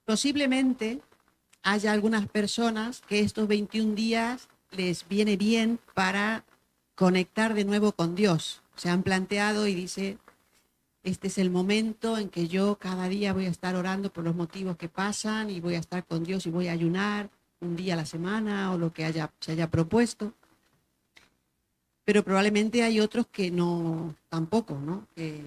Posiblemente haya algunas personas que estos 21 días les viene bien para conectar de nuevo con Dios. Se han planteado y dice, este es el momento en que yo cada día voy a estar orando por los motivos que pasan y voy a estar con Dios y voy a ayunar un día a la semana o lo que se haya propuesto. Pero probablemente hay otros que no, tampoco, ¿no? Que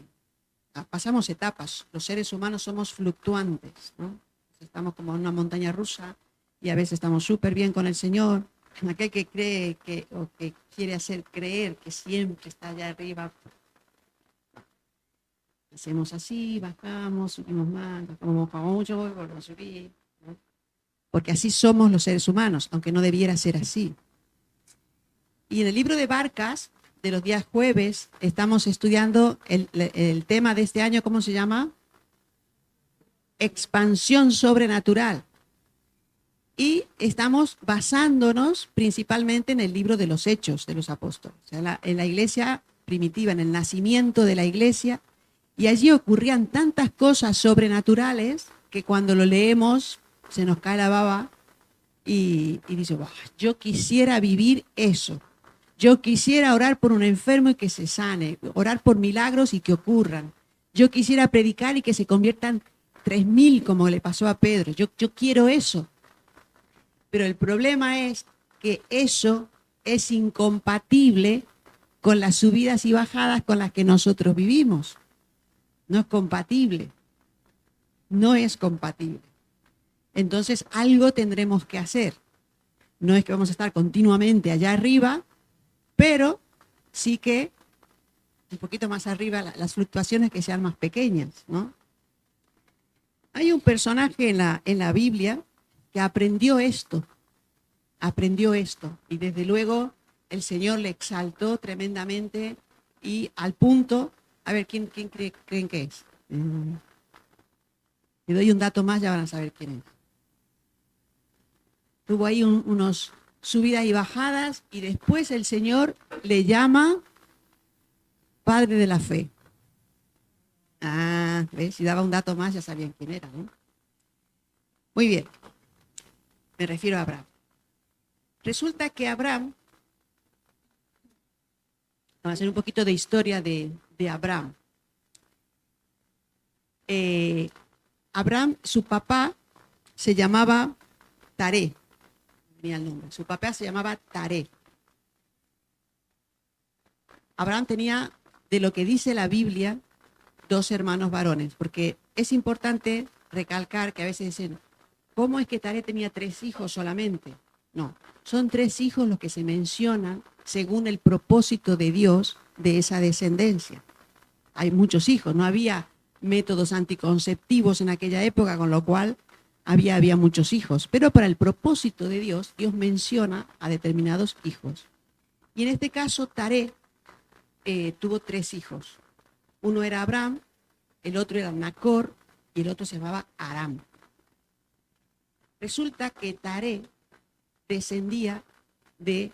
pasamos etapas. Los seres humanos somos fluctuantes, ¿no? Estamos como en una montaña rusa y a veces estamos súper bien con el Señor. Aquel que cree que, o que quiere hacer creer que siempre está allá arriba, hacemos así, bajamos, subimos más, bajamos mucho, volvemos a subir, ¿no? Porque así somos los seres humanos, aunque no debiera ser así. Y en el libro de Barcas, de los días jueves, estamos estudiando el tema de este año, ¿cómo se llama? Expansión sobrenatural. Y estamos basándonos principalmente en el libro de los Hechos de los Apóstoles, o sea, en la iglesia primitiva, en el nacimiento de la iglesia, y allí ocurrían tantas cosas sobrenaturales que cuando lo leemos se nos cae la baba y dice, wow, yo quisiera vivir eso. Yo quisiera orar por un enfermo y que se sane, orar por milagros y que ocurran. Yo quisiera predicar y que se conviertan 3.000 como le pasó a Pedro. Yo quiero eso. Pero el problema es que eso es incompatible con las subidas y bajadas con las que nosotros vivimos. No es compatible. No es compatible. Entonces algo tendremos que hacer. No es que vamos a estar continuamente allá arriba, pero sí que un poquito más arriba las fluctuaciones que sean más pequeñas, ¿no? Hay un personaje en la Biblia que aprendió esto, y desde luego el Señor le exaltó tremendamente y al punto, a ver, ¿quién creen que es? Le doy un dato más, ya van a saber quién es. Tuvo ahí unos subidas y bajadas y después el Señor le llama Padre de la Fe. Ah, ¿ves? Si daba un dato más ya sabían quién era, ¿no? Muy bien, me refiero a Abraham. Resulta que Abraham, vamos a hacer un poquito de historia de Abraham. Abraham, su papá se llamaba Taré, tenía el nombre, su papá se llamaba Taré. Abraham tenía, de lo que dice la Biblia, 2 hermanos varones, porque es importante recalcar que a veces dicen, ¿cómo es que Taré tenía 3 hijos solamente? No, son 3 hijos los que se mencionan según el propósito de Dios de esa descendencia. Hay muchos hijos, no había métodos anticonceptivos en aquella época, con lo cual había muchos hijos. Pero para el propósito de Dios, Dios menciona a determinados hijos. Y en este caso, Taré tuvo 3 hijos. Uno era Abraham, el otro era Nacor y el otro se llamaba Aram. Resulta que Taré descendía de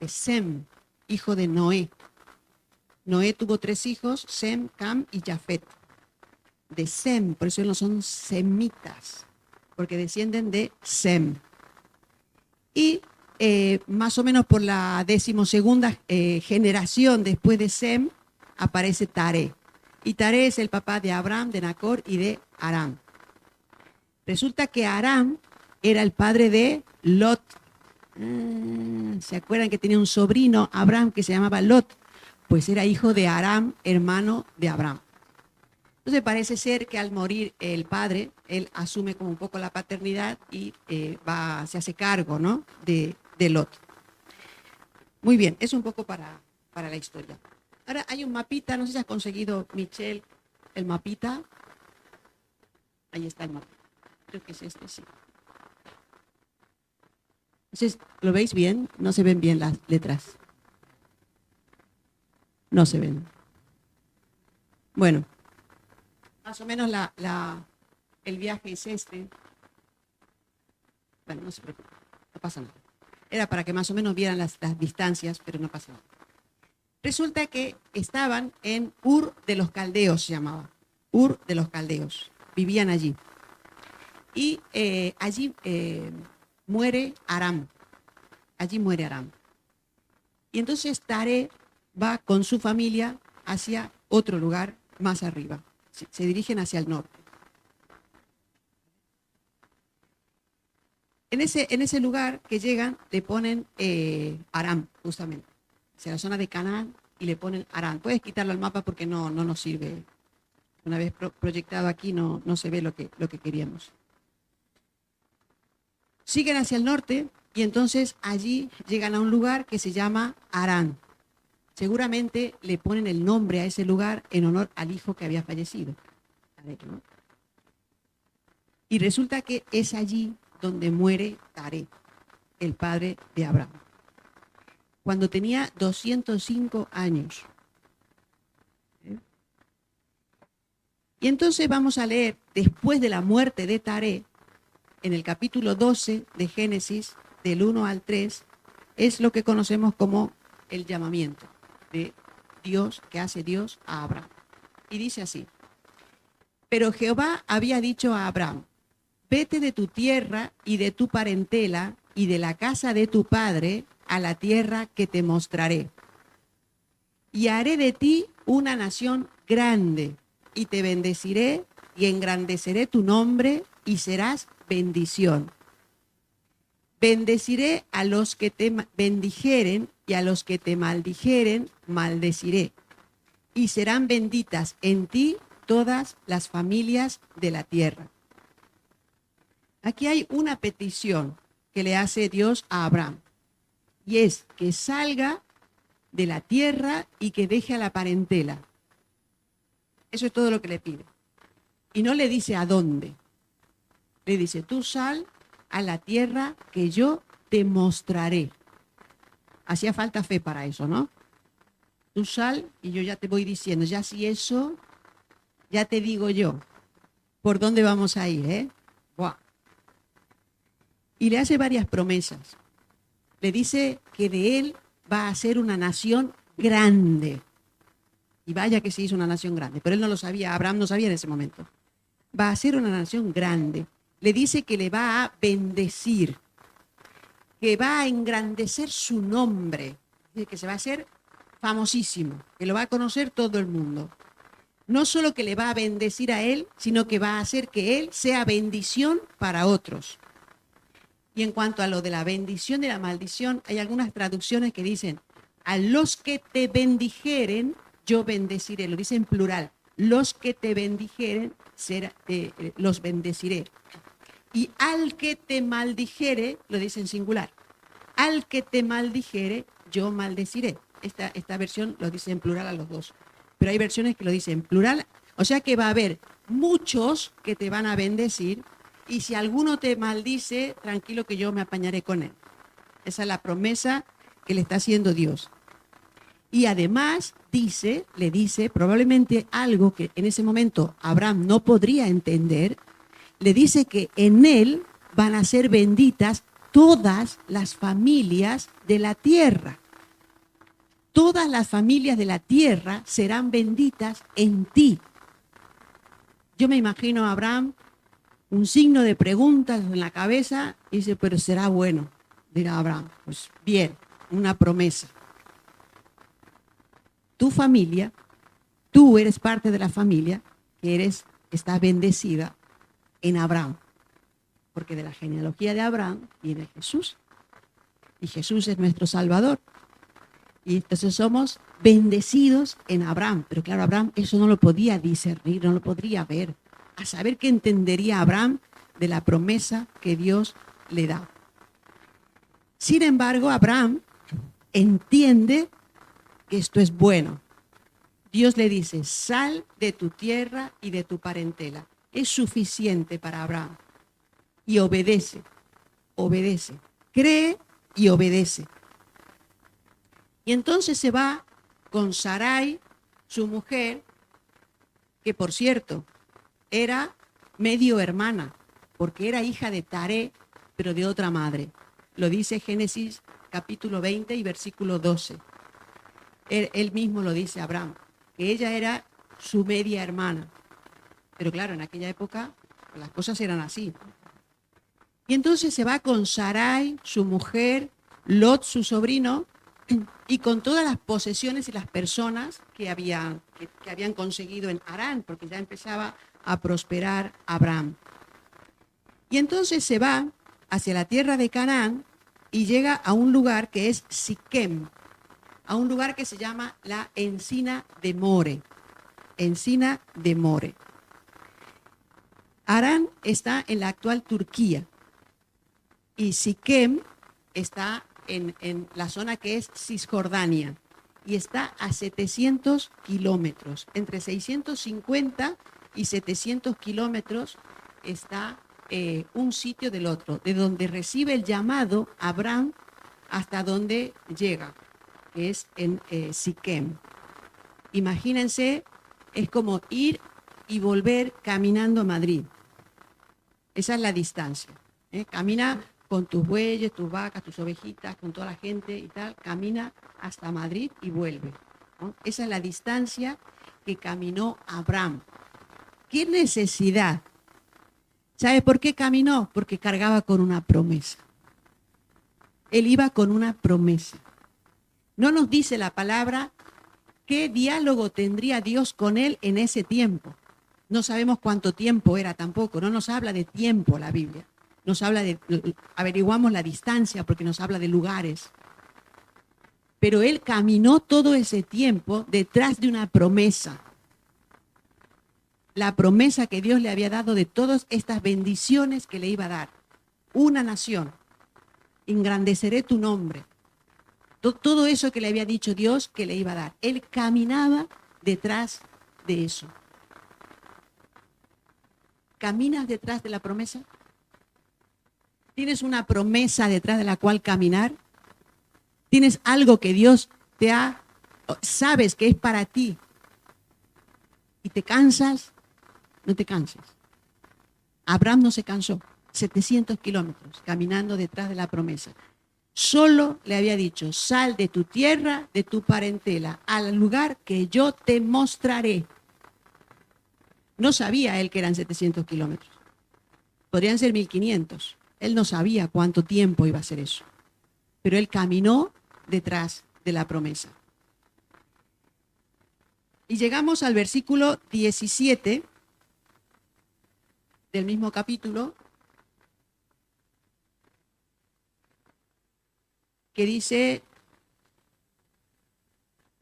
Sem, hijo de Noé. Noé tuvo 3 hijos, Sem, Cam y Jafet. De Sem, por eso no son semitas, porque descienden de Sem. Y más o menos por la 12ª generación después de Sem, aparece Taré. Y Taré es el papá de Abraham, de Nacor y de Aram. Resulta que Aram era el padre de Lot. ¿Se acuerdan que tenía un sobrino, Abraham, que se llamaba Lot? Pues era hijo de Aram, hermano de Abraham. Entonces parece ser que al morir el padre, él asume como un poco la paternidad y se hace cargo, ¿no?, de Lot. Muy bien, es un poco para la historia. Ahora hay un mapita, no sé si has conseguido, Michelle, el mapita. Ahí está el mapita. Creo que es este, sí. Entonces, ¿lo veis bien? No se ven bien las letras. No se ven. Bueno, más o menos el viaje es este. Bueno, no se preocupen, no pasa nada. Era para que más o menos vieran las distancias, pero no pasa nada. Resulta que estaban en Ur de los Caldeos, se llamaba. Ur de los Caldeos. Vivían allí. Y allí muere Aram. Allí muere Aram. Y entonces Taré va con su familia hacia otro lugar más arriba. Se dirigen hacia el norte. En ese lugar que llegan, le ponen Aram, justamente. Hacia la zona de Canaán y le ponen Aram. Puedes quitarlo al mapa porque no nos sirve. Una vez proyectado aquí no se ve lo que queríamos. Siguen hacia el norte y entonces allí llegan a un lugar que se llama Harán. Seguramente le ponen el nombre a ese lugar en honor al hijo que había fallecido. ¿No? Y resulta que es allí donde muere Taré, el padre de Abraham, cuando tenía 205 años. Y entonces vamos a leer, después de la muerte de Taré, en el capítulo 12 de Génesis, del 1 al 3, es lo que conocemos como el llamamiento de Dios, que hace Dios a Abraham. Y dice así: pero Jehová había dicho a Abraham: vete de tu tierra y de tu parentela y de la casa de tu padre a la tierra que te mostraré. Y haré de ti una nación grande, y te bendeciré y engrandeceré tu nombre y serás bendición. Bendeciré a los que te bendijeren y a los que te maldijeren, maldeciré. Y serán benditas en ti todas las familias de la tierra. Aquí hay una petición que le hace Dios a Abraham, y es que salga de la tierra y que deje a la parentela. Eso es todo lo que le pide. Y no le dice a dónde. Le dice: tú sal a la tierra que yo te mostraré. Hacía falta fe para eso, ¿no? Tú sal y yo ya te voy diciendo, ya si eso, ya te digo yo por dónde vamos a ir, ¿eh? ¡Buah! Y le hace varias promesas. Le dice que de él va a ser una nación grande. Y vaya que se hizo una nación grande, pero él no lo sabía, Abraham no sabía en ese momento. Va a ser una nación grande. Le dice que le va a bendecir, que va a engrandecer su nombre, que se va a hacer famosísimo, que lo va a conocer todo el mundo. No solo que le va a bendecir a él, sino que va a hacer que él sea bendición para otros. Y en cuanto a lo de la bendición y la maldición, hay algunas traducciones que dicen: a los que te bendijeren, yo bendeciré. Lo dice en plural: los que te bendijeren, los bendeciré. Y al que te maldijere, lo dice en singular: al que te maldijere, yo maldeciré. Esta versión lo dice en plural a los dos, pero hay versiones que lo dicen en plural, o sea que va a haber muchos que te van a bendecir, y si alguno te maldice, tranquilo que yo me apañaré con él. Esa es la promesa que le está haciendo Dios. Y además le dice probablemente algo que en ese momento Abraham no podría entender. Le dice que en él van a ser benditas todas las familias de la tierra. Todas las familias de la tierra serán benditas en ti. Yo me imagino a Abraham un signo de preguntas en la cabeza y dice: pero será bueno, dirá Abraham. Pues bien, una promesa. Tu familia, tú eres parte de la familia que está bendecida en Abraham, porque de la genealogía de Abraham viene Jesús, y Jesús es nuestro Salvador, y entonces somos bendecidos en Abraham. Pero claro, Abraham eso no lo podía discernir, no lo podría ver. A saber qué entendería Abraham de la promesa que Dios le da. Sin embargo, Abraham entiende que esto es bueno. Dios le dice: sal de tu tierra y de tu parentela. Es suficiente para Abraham. Y obedece, cree y obedece. Y entonces se va con Sarai, su mujer, que por cierto era medio hermana, porque era hija de Taré, pero de otra madre. Lo dice Génesis capítulo 20 y versículo 12. Él mismo lo dice Abraham, que ella era su media hermana. Pero claro, en aquella época las cosas eran así. Y entonces se va con Sarai, su mujer, Lot, su sobrino, y con todas las posesiones y las personas que habían conseguido en Harán, porque ya empezaba a prosperar Abraham. Y entonces se va hacia la tierra de Canaán y llega a un lugar que es Siquem, a un lugar que se llama la Encina de More. Encina de More. Harán está en la actual Turquía y Siquem está en la zona que es Cisjordania y está a 700 kilómetros. Entre 650 y 700 kilómetros está un sitio del otro, de donde recibe el llamado Abraham hasta donde llega, que es en Siquem. Imagínense, es como ir y volver caminando a Madrid. Esa es la distancia. Camina con tus bueyes, tus vacas, tus ovejitas, con toda la gente y tal, camina hasta Madrid y vuelve, ¿no? Esa es la distancia que caminó Abraham. ¿Qué necesidad? ¿Sabe por qué caminó? Porque cargaba con una promesa. Él iba con una promesa. No nos dice la palabra qué diálogo tendría Dios con él en ese tiempo. No sabemos cuánto tiempo era tampoco, no nos habla de tiempo la Biblia. Nos habla de, averiguamos la distancia porque nos habla de lugares. Pero él caminó todo ese tiempo detrás de una promesa. La promesa que Dios le había dado de todas estas bendiciones que le iba a dar. Una nación. Engrandeceré tu nombre. Todo eso que le había dicho Dios que le iba a dar. Él caminaba detrás de eso. ¿Caminas detrás de la promesa? ¿Tienes una promesa detrás de la cual caminar? ¿Tienes algo que Dios sabes que es para ti? ¿Y te cansas? No te canses. Abraham no se cansó. 700 kilómetros caminando detrás de la promesa. Solo le había dicho, sal de tu tierra, de tu parentela, al lugar que yo te mostraré. No sabía él que eran 700 kilómetros. Podrían ser 1500. Él no sabía cuánto tiempo iba a ser eso. Pero él caminó detrás de la promesa. Y llegamos al versículo 17 del mismo capítulo, que dice,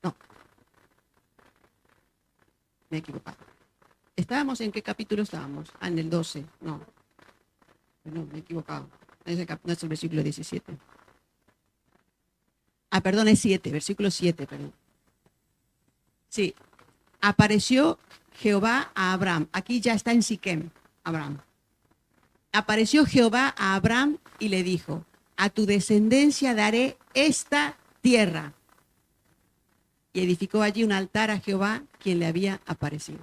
no, me he equivocado. ¿Estábamos en qué capítulo estábamos? En el 12, no, me he equivocado. No es el versículo 17. Perdón, es 7, versículo 7, perdón. Sí, apareció Jehová a Abraham. Aquí ya está en Siquem, Abraham. Apareció Jehová a Abraham y le dijo, a tu descendencia daré esta tierra. Y edificó allí un altar a Jehová, quien le había aparecido.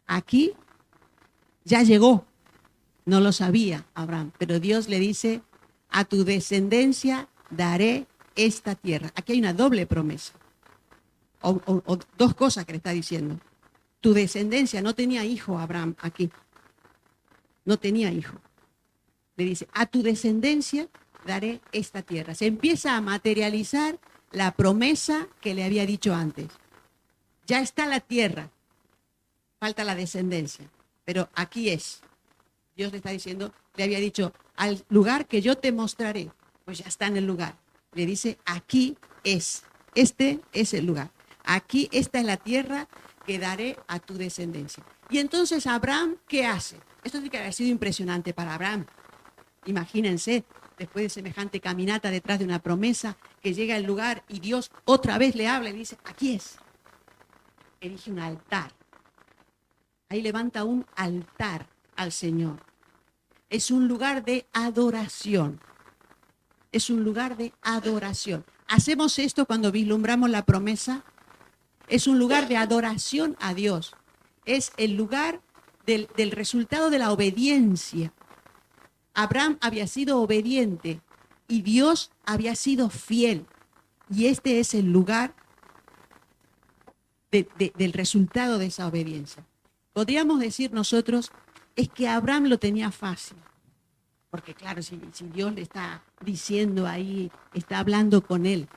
Aquí ya llegó. No lo sabía Abraham, pero Dios le dice, a tu descendencia daré esta tierra. Aquí hay una doble promesa. O dos cosas que le está diciendo. Tu descendencia, no tenía hijo Abraham aquí. No tenía hijo. Le dice, a tu descendencia daré esta tierra. Se empieza a materializar la promesa que le había dicho antes. Ya está la tierra, falta la descendencia, pero aquí es. Dios le está diciendo, le había dicho, al lugar que yo te mostraré, pues ya está en el lugar. Le dice, aquí es, este es el lugar. Aquí, esta es la tierra que daré a tu descendencia. Y entonces Abraham, ¿qué hace? Esto sí que ha sido impresionante para Abraham. Imagínense, después de semejante caminata detrás de una promesa, que llega al lugar y Dios otra vez le habla y dice, aquí es. Erige un altar. Ahí levanta un altar al Señor. Es un lugar de adoración. Es un lugar de adoración. Hacemos esto cuando vislumbramos la promesa. Es un lugar de adoración a Dios. Es el lugar del resultado de la obediencia. Abraham había sido obediente y Dios había sido fiel. Y este es el lugar del resultado de esa obediencia. Podríamos decir nosotros, es que Abraham lo tenía fácil. Porque claro, si Dios le está diciendo ahí, está hablando con él,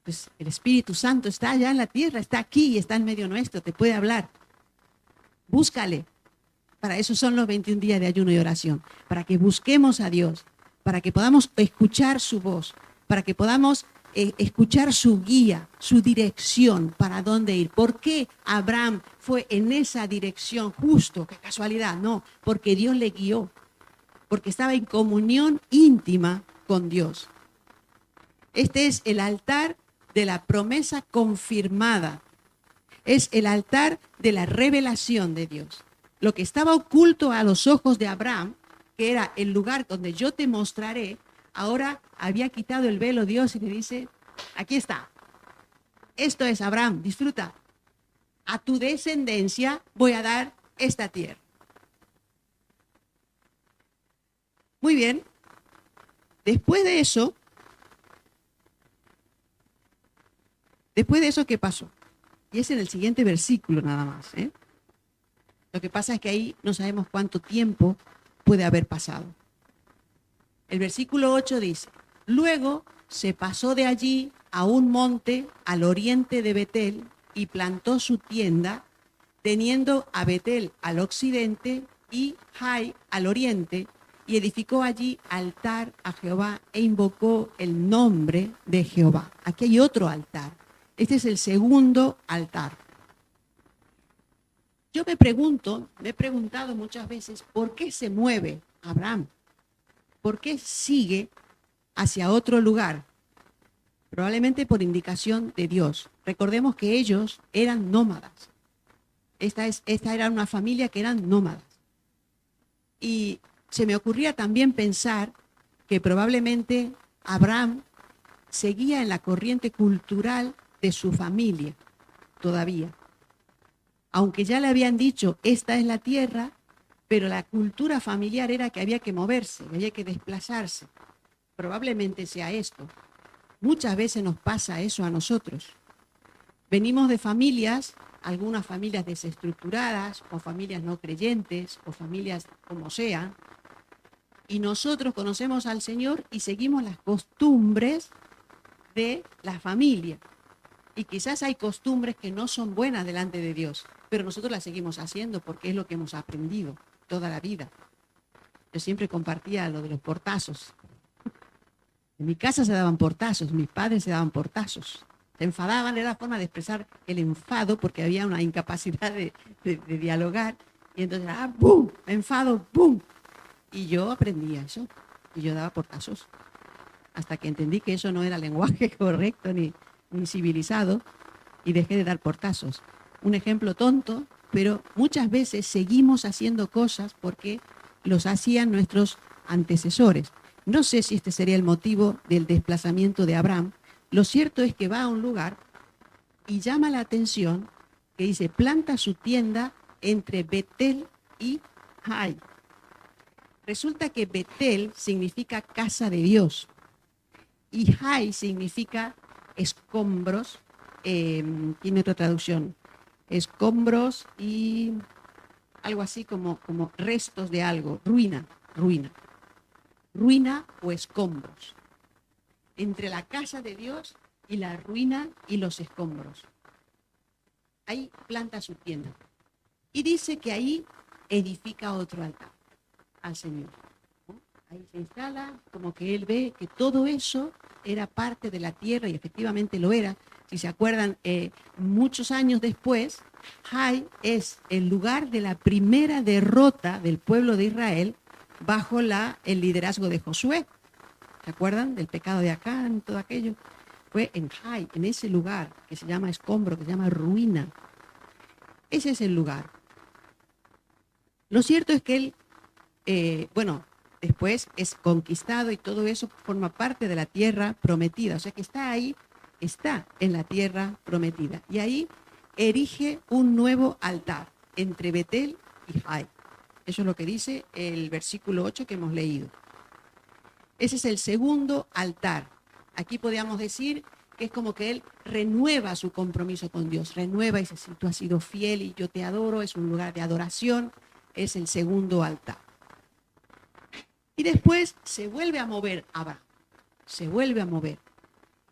pues el Espíritu Santo está allá en la tierra, está aquí y está en medio nuestro, te puede hablar. Búscale. Para eso son los 21 días de ayuno y oración, para que busquemos a Dios, para que podamos escuchar su voz, para que podamos escuchar su guía, su dirección, para dónde ir. ¿Por qué Abraham fue en esa dirección justo? ¿Qué casualidad? No, porque Dios le guió, porque estaba en comunión íntima con Dios. Este es el altar de la promesa confirmada. Es el altar de la revelación de Dios. Lo que estaba oculto a los ojos de Abraham, que era el lugar donde yo te mostraré, ahora había quitado el velo Dios y le dice, aquí está. Esto es Abraham, disfruta. A tu descendencia voy a dar esta tierra. Muy bien. Después de eso, ¿qué pasó? Y es en el siguiente versículo nada más, ¿eh? Lo que pasa es que ahí no sabemos cuánto tiempo puede haber pasado. El versículo 8 dice, luego se pasó de allí a un monte al oriente de Betel y plantó su tienda, teniendo a Betel al occidente y Jai al oriente, y edificó allí altar a Jehová e invocó el nombre de Jehová. Aquí hay otro altar. Este es el segundo altar. Yo me he preguntado muchas veces, ¿por qué se mueve Abraham? ¿Por qué sigue hacia otro lugar? Probablemente por indicación de Dios. Recordemos que ellos eran nómadas. Esta era una familia que eran nómadas. Y se me ocurría también pensar que probablemente Abraham seguía en la corriente cultural de su familia todavía. Aunque ya le habían dicho, esta es la tierra, pero la cultura familiar era que había que moverse, había que desplazarse. Probablemente sea esto. Muchas veces nos pasa eso a nosotros. Venimos de familias, algunas familias desestructuradas, o familias no creyentes, o familias como sean, y nosotros conocemos al Señor y seguimos las costumbres de la familia. Y quizás hay costumbres que no son buenas delante de Dios, pero nosotros las seguimos haciendo porque es lo que hemos aprendido toda la vida. Yo siempre compartía lo de los portazos. En mi casa se daban portazos, mis padres se daban portazos. Se enfadaban, era la forma de expresar el enfado porque había una incapacidad de dialogar. Y entonces, ¡bum! Me enfado, ¡bum! Y yo aprendía eso. Y yo daba portazos. Hasta que entendí que eso no era lenguaje correcto ni civilizado y dejé de dar portazos. Un ejemplo tonto, pero muchas veces seguimos haciendo cosas porque los hacían nuestros antecesores. No sé si este sería el motivo del desplazamiento de Abraham. Lo cierto es que va a un lugar y llama la atención que dice, planta su tienda entre Betel y Jai. Resulta que Betel significa casa de Dios y Jai significa escombros, tiene otra traducción, escombros y algo así como restos de algo, ruina o escombros. Entre la casa de Dios y la ruina y los escombros. Ahí planta su tienda. Y dice que ahí edifica otro altar al Señor. Ahí se instala, como que él ve que todo eso era parte de la tierra y efectivamente lo era. Si se acuerdan, muchos años después, Jai es el lugar de la primera derrota del pueblo de Israel bajo el liderazgo de Josué. ¿Se acuerdan del pecado de Acán y todo aquello? Fue en Jai, en ese lugar que se llama escombro, que se llama ruina. Ese es el lugar. Lo cierto es que él, después es conquistado y todo eso forma parte de la tierra prometida. O sea que está ahí, está en la tierra prometida. Y ahí erige un nuevo altar entre Betel y Jai. Eso es lo que dice el versículo 8 que hemos leído. Ese es el segundo altar. Aquí podríamos decir que es como que él renueva su compromiso con Dios, renueva y dice, si tú has sido fiel y yo te adoro, es un lugar de adoración, es el segundo altar. Y después se vuelve a mover Abraham, se vuelve a mover.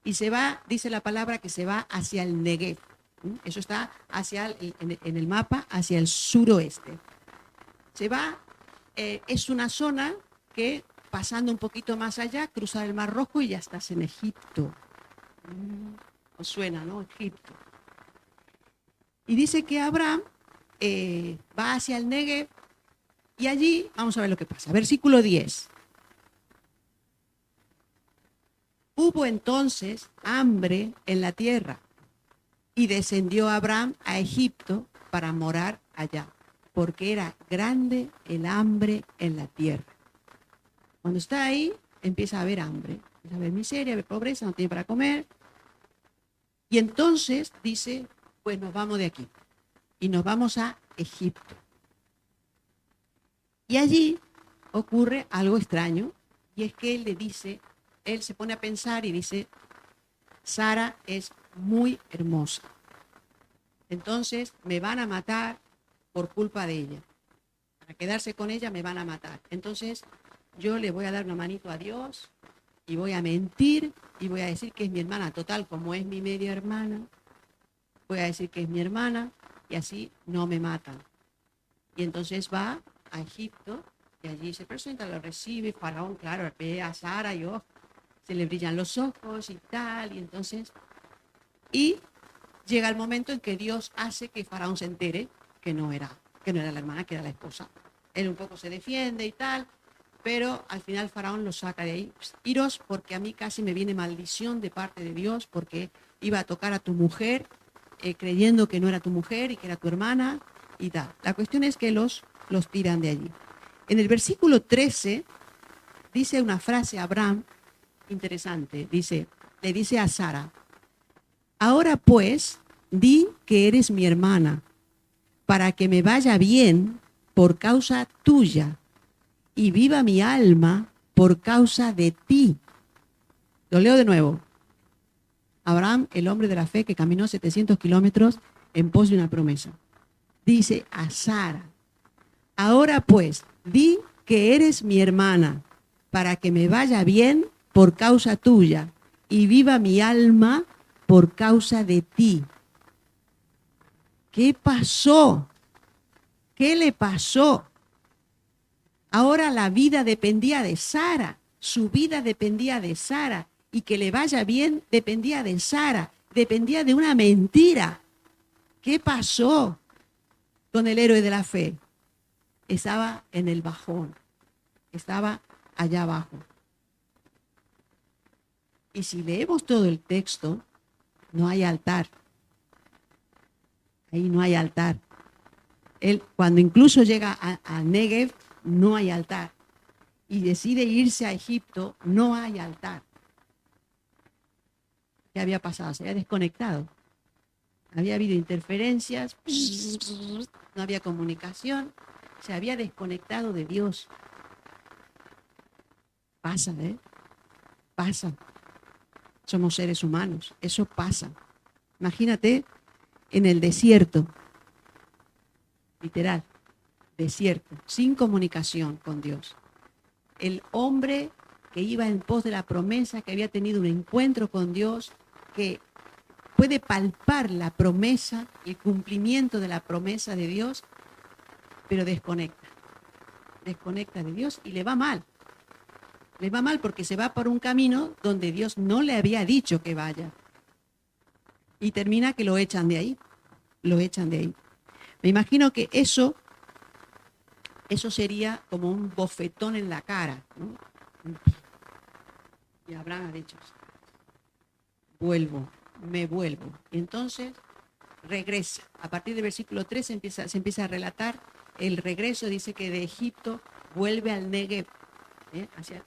Y se va, dice la palabra, que se va hacia el Negev. Eso está en el mapa, hacia el suroeste. Se va, es una zona que pasando un poquito más allá, cruza el Mar Rojo y ya estás en Egipto. Os suena, ¿no? Egipto. Y dice que Abraham va hacia el Negev y allí, vamos a ver lo que pasa. Versículo 10. Hubo entonces hambre en la tierra y descendió Abraham a Egipto para morar allá, porque era grande el hambre en la tierra. Cuando está ahí, empieza a haber hambre, empieza a haber miseria, a haber pobreza, no tiene para comer. Y entonces dice, pues nos vamos de aquí y nos vamos a Egipto. Y allí ocurre algo extraño, y es que él se pone a pensar y dice, Sara es muy hermosa. Entonces me van a matar por culpa de ella. Para quedarse con ella me van a matar. Entonces yo le voy a dar una manito a Dios y voy a mentir y voy a decir que es mi hermana. Total, como es mi media hermana, voy a decir que es mi hermana y así no me matan. Y entonces va a Egipto y allí se presenta, lo recibe. Faraón, claro, ve a Sara y se le brillan los ojos y tal. Y llega el momento en que Dios hace que Faraón se entere que no era la hermana, que era la esposa. Él un poco se defiende y tal, pero al final Faraón lo saca de ahí. Iros, porque a mí casi me viene maldición de parte de Dios, porque iba a tocar a tu mujer, creyendo que no era tu mujer y que era tu hermana y tal. La cuestión es que los tiran de allí. En el versículo 13 dice una frase a Abraham interesante. Le dice a Sara, ahora pues, di que eres mi hermana, para que me vaya bien por causa tuya y viva mi alma por causa de ti. Lo leo de nuevo. Abraham, el hombre de la fe que caminó 700 kilómetros en pos de una promesa. Dice a Sara, ahora pues, di que eres mi hermana, para que me vaya bien por causa tuya y viva mi alma por causa de ti. ¿Qué pasó? ¿Qué le pasó? Ahora la vida dependía de Sara, su vida dependía de Sara, y que le vaya bien dependía de Sara, dependía de una mentira. ¿Qué pasó con el héroe de la fe? Estaba en el bajón, estaba allá abajo. Y si leemos todo el texto, no hay altar. Ahí no hay altar. Él, cuando incluso llega a Negev, no hay altar. Y decide irse a Egipto, no hay altar. ¿Qué había pasado? Se había desconectado. Había habido interferencias, no había comunicación, se había desconectado de Dios. Pasa, ¿eh? Pasa. Somos seres humanos, eso pasa. Imagínate en el desierto, literal, desierto, sin comunicación con Dios. El hombre que iba en pos de la promesa, que había tenido un encuentro con Dios, que puede palpar la promesa, el cumplimiento de la promesa de Dios, pero desconecta de Dios y le va mal. Le va mal porque se va por un camino donde Dios no le había dicho que vaya. Y termina que lo echan de ahí. Lo echan de ahí. Me imagino que eso sería como un bofetón en la cara, ¿no? Y Abraham ha dicho, me vuelvo. Y entonces regresa. A partir del versículo 3 se empieza a relatar el regreso. Dice que de Egipto vuelve al Negev,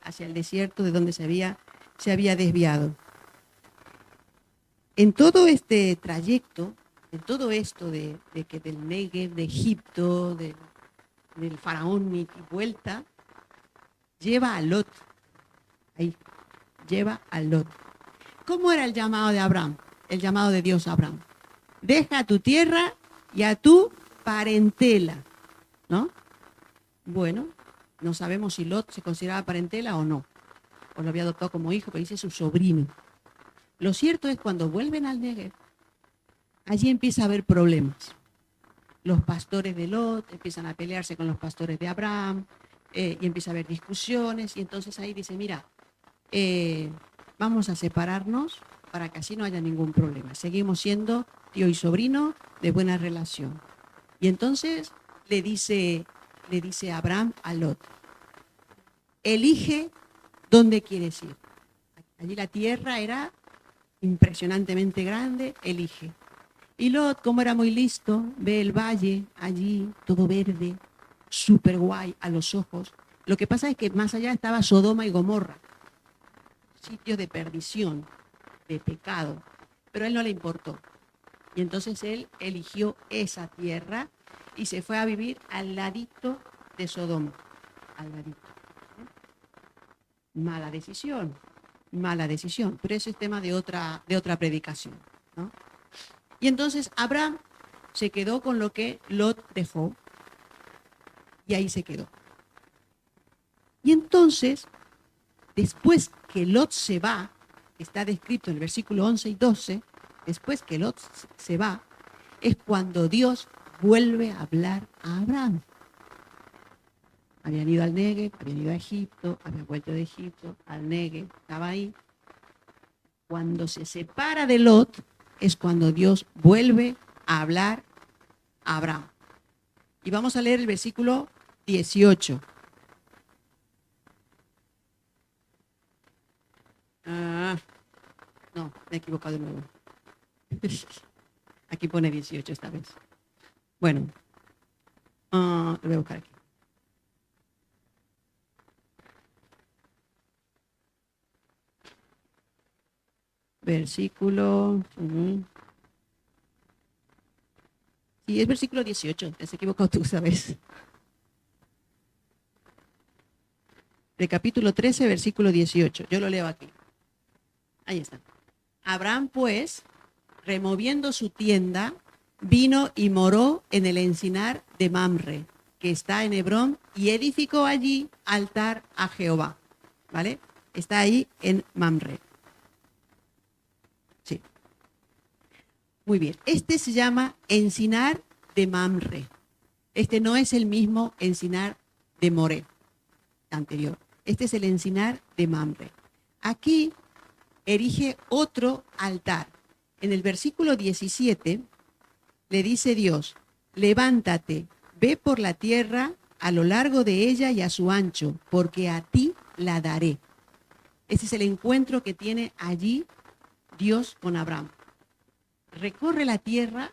hacia el desierto de donde se había desviado. En todo este trayecto, en todo esto de que del Negev, de Egipto, del faraón y vuelta, lleva a Lot. Ahí, lleva a Lot. ¿Cómo era el llamado de Abraham? El llamado de Dios a Abraham. Deja a tu tierra y a tu parentela, ¿no? Bueno, No sabemos si Lot se consideraba parentela o no, o lo había adoptado como hijo, pero dice su sobrino. Lo cierto es cuando vuelven al Negev, allí empieza a haber problemas. Los pastores de Lot empiezan a pelearse con los pastores de Abraham, y empieza a haber discusiones, y entonces ahí dice, mira, vamos a separarnos para que así no haya ningún problema. Seguimos siendo tío y sobrino de buena relación. Y entonces le dice Abraham a Lot, elige dónde quieres ir. Allí la tierra era impresionantemente grande, elige. Y Lot, como era muy listo, ve el valle allí, todo verde, súper guay a los ojos. Lo que pasa es que más allá estaba Sodoma y Gomorra, sitio de perdición, de pecado, pero a él no le importó. Y entonces él eligió esa tierra y se fue a vivir al ladito de Sodoma, al ladito. Mala decisión, pero eso es tema de otra predicación, ¿no? Y entonces Abraham se quedó con lo que Lot dejó y ahí se quedó. Y entonces, después que Lot se va, está descrito en el versículo 11 y 12, después que Lot se va, es cuando Dios vuelve a hablar a Abraham. Habían ido al Negev, habían ido a Egipto, habían vuelto de Egipto al Negev, estaba ahí. Cuando se separa de Lot, es cuando Dios vuelve a hablar a Abraham. Y vamos a leer el versículo 18. No, me he equivocado de nuevo. Aquí pone 18 esta vez. Bueno, lo voy a buscar aquí. Versículo... Sí, es versículo 18, te has equivocado tú, ¿sabes? De capítulo 13, versículo 18. Yo lo leo aquí. Ahí está. Abraham, pues, removiendo su tienda, vino y moró en el encinar de Mamre, que está en Hebrón, y edificó allí altar a Jehová. ¿Vale? Está ahí en Mamre. Sí. Muy bien. Este se llama encinar de Mamre. Este no es el mismo encinar de Moré anterior. Este es el encinar de Mamre. Aquí erige otro altar. En el versículo 17 le dice Dios, levántate, ve por la tierra a lo largo de ella y a su ancho, porque a ti la daré. Ese es el encuentro que tiene allí Dios con Abraham. Recorre la tierra,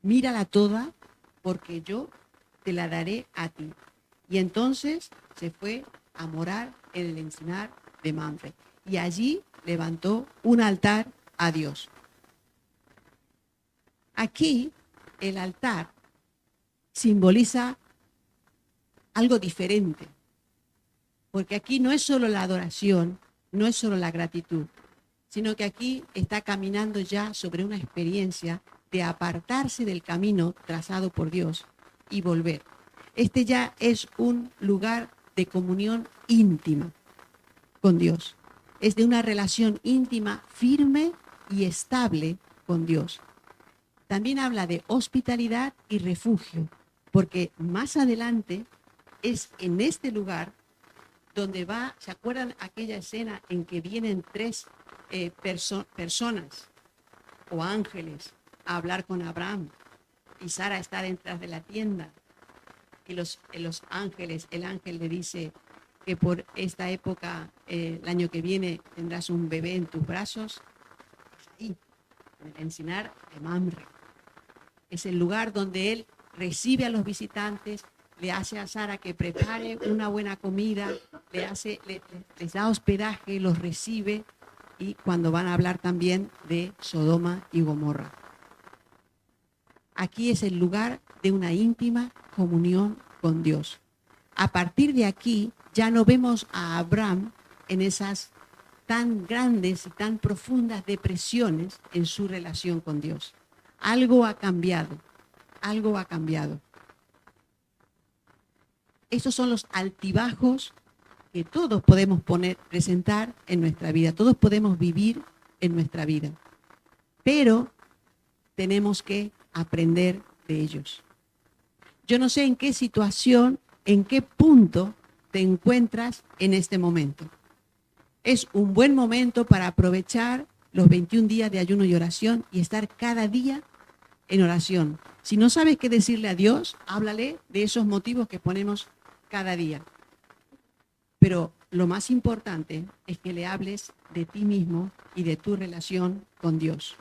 mírala toda, porque yo te la daré a ti. Y entonces se fue a morar en el encinar de Mamre. Y allí levantó un altar a Dios. Aquí el altar simboliza algo diferente, porque aquí no es solo la adoración, no es solo la gratitud, sino que aquí está caminando ya sobre una experiencia de apartarse del camino trazado por Dios y volver. Este ya es un lugar de comunión íntima con Dios. Es de una relación íntima, firme y estable con Dios. También habla de hospitalidad y refugio, porque más adelante es en este lugar donde va, ¿se acuerdan aquella escena en que vienen tres personas o ángeles a hablar con Abraham y Sara está detrás de la tienda y los ángeles, el ángel le dice que por esta época, el año que viene, tendrás un bebé en tus brazos? Ahí, en el encinar de Mamre. Es el lugar donde él recibe a los visitantes, le hace a Sara que prepare una buena comida, les da hospedaje, los recibe, y cuando van a hablar también de Sodoma y Gomorra. Aquí es el lugar de una íntima comunión con Dios. A partir de aquí ya no vemos a Abraham en esas tan grandes y tan profundas depresiones en su relación con Dios. Algo ha cambiado, algo ha cambiado. Esos son los altibajos que todos podemos presentar en nuestra vida, todos podemos vivir en nuestra vida, pero tenemos que aprender de ellos. Yo no sé en qué situación, en qué punto te encuentras en este momento. Es un buen momento para aprovechar los 21 días de ayuno y oración y estar cada día en oración. Si no sabes qué decirle a Dios, háblale de esos motivos que ponemos cada día. Pero lo más importante es que le hables de ti mismo y de tu relación con Dios.